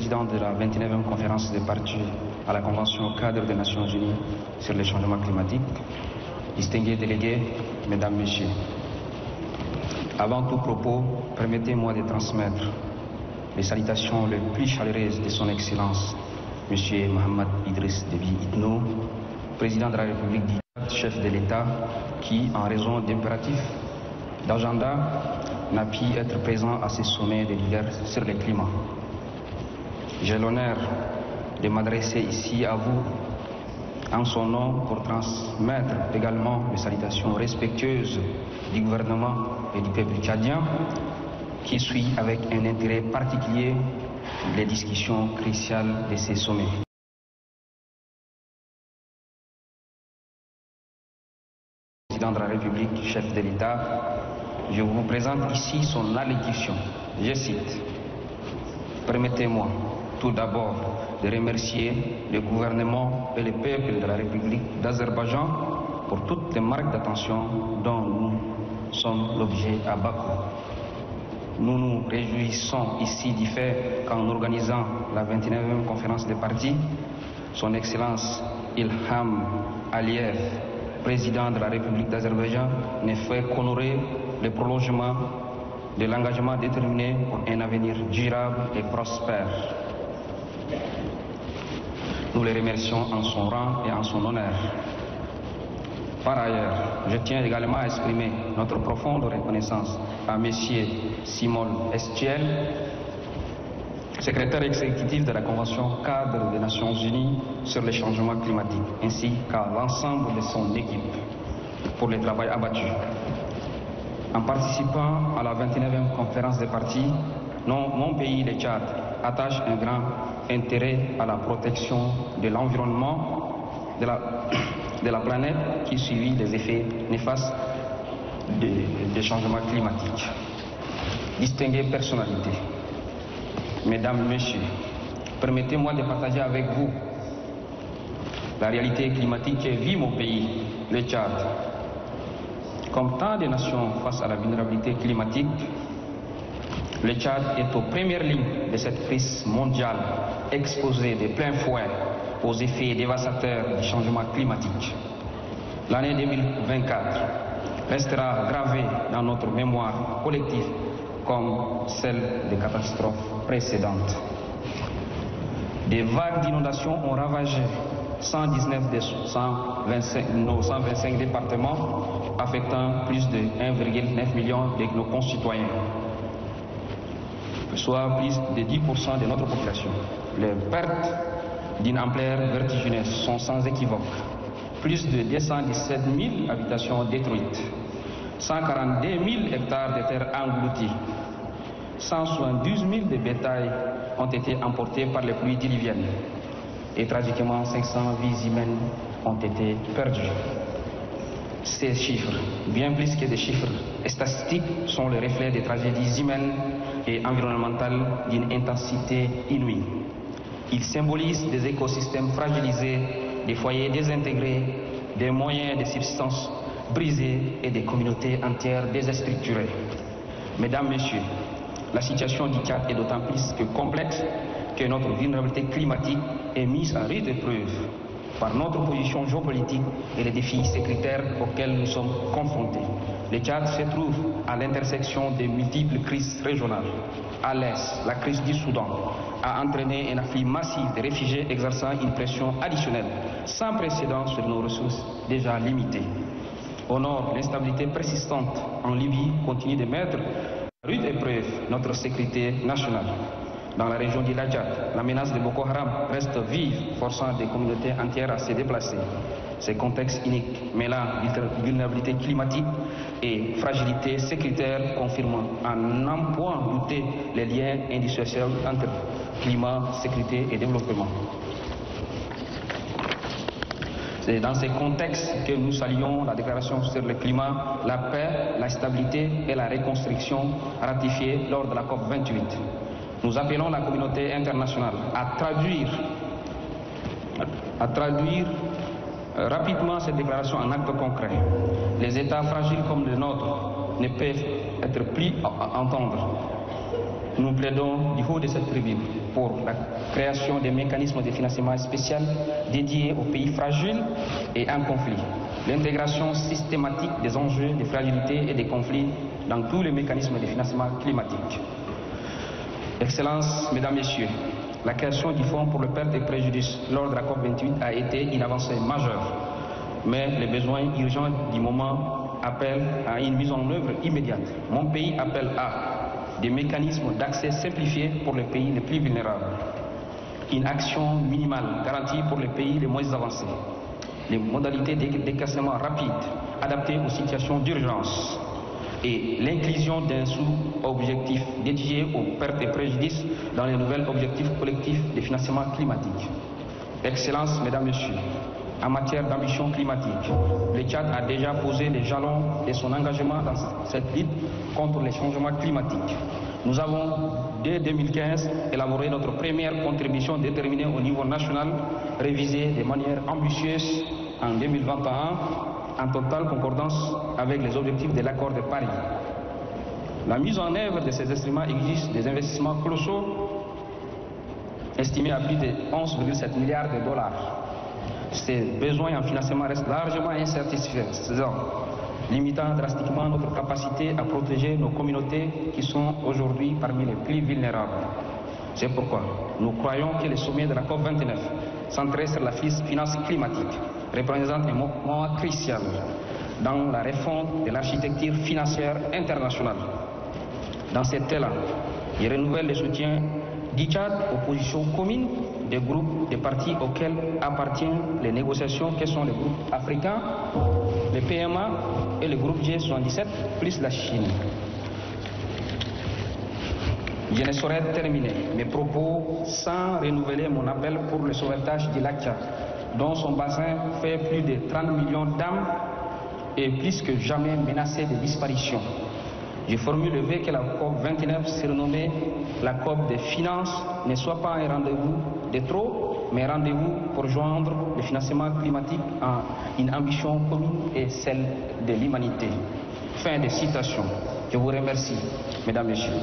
président de la 29e conférence des parties à la Convention cadre des Nations Unies sur les changements climatiques, distingués délégués, mesdames, messieurs. Avant tout propos, permettez-moi de transmettre les salutations les plus chaleureuses de son Excellence, M. Mohamed Idriss Déby Itno, président de la République du Tchad, chef de l'État, qui, en raison d'impératifs d'agenda, n'a pu être présent à ce sommet des leaders sur le climat. J'ai l'honneur de m'adresser ici à vous en son nom pour transmettre également les salutations respectueuses du gouvernement et du peuple tchadien qui suit avec un intérêt particulier les discussions cruciales de ces sommets. Président de la République, chef de l'État, je vous présente ici son allocution. Je cite: permettez-moi tout d'abord de remercier le gouvernement et le peuple de la République d'Azerbaïdjan pour toutes les marques d'attention dont nous sommes l'objet à Bakou. Nous nous réjouissons ici du fait qu'en organisant la 29e conférence des parties, son Excellence Ilham Aliyev, président de la République d'Azerbaïdjan, ne fait qu'honorer le prolongement de l'engagement déterminé pour un avenir durable et prospère. Nous les remercions en son rang et en son honneur. Par ailleurs, je tiens également à exprimer notre profonde reconnaissance à M. Simon Estiel, secrétaire exécutif de la Convention cadre des Nations Unies sur les changements climatiques, ainsi qu'à l'ensemble de son équipe pour le travail abattu. En participant à la 29e conférence des parties, mon pays, le Tchad, attache un grand intérêt à la protection de l'environnement, de la planète qui subit les effets néfastes des changements climatiques. Distinguées personnalités, mesdames, messieurs, permettez-moi de partager avec vous la réalité climatique que vit mon pays, le Tchad. Comme tant de nations face à la vulnérabilité climatique, le Tchad est aux premières lignes de cette crise mondiale, exposée de plein fouet aux effets dévastateurs du changement climatique. L'année 2024 restera gravée dans notre mémoire collective comme celle des catastrophes précédentes. Des vagues d'inondations ont ravagé 119 des 125 départements, affectant plus de 1,9 million de nos concitoyens, soit plus de 10% de notre population. Les pertes d'une ampleur vertigineuse sont sans équivoque. Plus de 217 000 habitations détruites, 142 000 hectares de terres engloutis, 172 000 de bétail ont été emportés par les pluies diluviennes et tragiquement 500 vies humaines ont été perdues. Ces chiffres, bien plus que des chiffres statistiques, sont le reflet des tragédies humaines et environnementales d'une intensité inouïe. Ils symbolisent des écosystèmes fragilisés, des foyers désintégrés, des moyens de subsistance brisés et des communautés entières déstructurées. Mesdames, Messieurs, la situation du Tchad est d'autant plus que complexe que notre vulnérabilité climatique est mise à rude épreuve par notre position géopolitique et les défis sécuritaires auxquels nous sommes confrontés. Le Tchad se trouve à l'intersection de multiples crises régionales. À l'est, la crise du Soudan a entraîné un afflux massif de réfugiés exerçant une pression additionnelle sans précédent sur nos ressources déjà limitées. Au nord, l'instabilité persistante en Libye continue de mettre à rude épreuve notre sécurité nationale. Dans la région du Ladjat, la menace de Boko Haram reste vive, forçant des communautés entières à se déplacer. Ce contexte unique, mêlant vulnérabilité climatique et fragilité sécuritaire, confirme à n'en point douter les liens indissociables entre climat, sécurité et développement. C'est dans ces contextes que nous saluons la déclaration sur le climat, la paix, la stabilité et la reconstruction ratifiée lors de la COP28. Nous appelons la communauté internationale à traduire rapidement cette déclaration en actes concrets. Les États fragiles comme le nôtre ne peuvent être pris à entendre. nous plaidons du haut de cette tribune pour la création des mécanismes de financement spécial dédiés aux pays fragiles et en conflit, l'intégration systématique des enjeux de fragilité et des conflits dans tous les mécanismes de financement climatique. Excellences, Mesdames, Messieurs, la création du Fonds pour le perte et préjudice lors de la COP28 a été une avancée majeure, mais les besoins urgents du moment appellent à une mise en œuvre immédiate. Mon pays appelle à des mécanismes d'accès simplifiés pour les pays les plus vulnérables, une action minimale garantie pour les pays les moins avancés, les modalités de décaissement rapide adaptées aux situations d'urgence et l'inclusion d'un sous-objectif dédié aux pertes et préjudices dans les nouveaux objectifs collectifs de financement climatique. Excellences, Mesdames, Messieurs, en matière d'ambition climatique, le Tchad a déjà posé les jalons de son engagement dans cette lutte contre les changements climatiques. Nous avons, dès 2015, élaboré notre première contribution déterminée au niveau national, révisée de manière ambitieuse en 2021, en totale concordance avec les objectifs de l'accord de Paris. La mise en œuvre de ces instruments exige des investissements colossaux, estimés à plus de 11,7 milliards de dollars. Ces besoins en financement restent largement insatisfaisants, limitant drastiquement notre capacité à protéger nos communautés qui sont aujourd'hui parmi les plus vulnérables. C'est pourquoi nous croyons que le sommet de la COP29, centré sur la finance climatique, représente un moment crucial dans la refonte de l'architecture financière internationale. Dans cet élan, il renouvelle le soutien du Tchad aux positions communes des groupes des partis auxquels appartiennent les négociations, que sont les groupes africains, le PMA et le groupe G77, plus la Chine. Je ne saurais terminer mes propos sans renouveler mon appel pour le sauvetage du lac Tchad, dont son bassin fait plus de 30 millions d'âmes et plus que jamais menacé de disparition. Je formule le vœu que la COP29, surnommée la COP des finances, ne soit pas un rendez-vous de trop, mais un rendez-vous pour joindre le financement climatique à une ambition commune et celle de l'humanité. Fin de citation. Je vous remercie, Mesdames et Messieurs.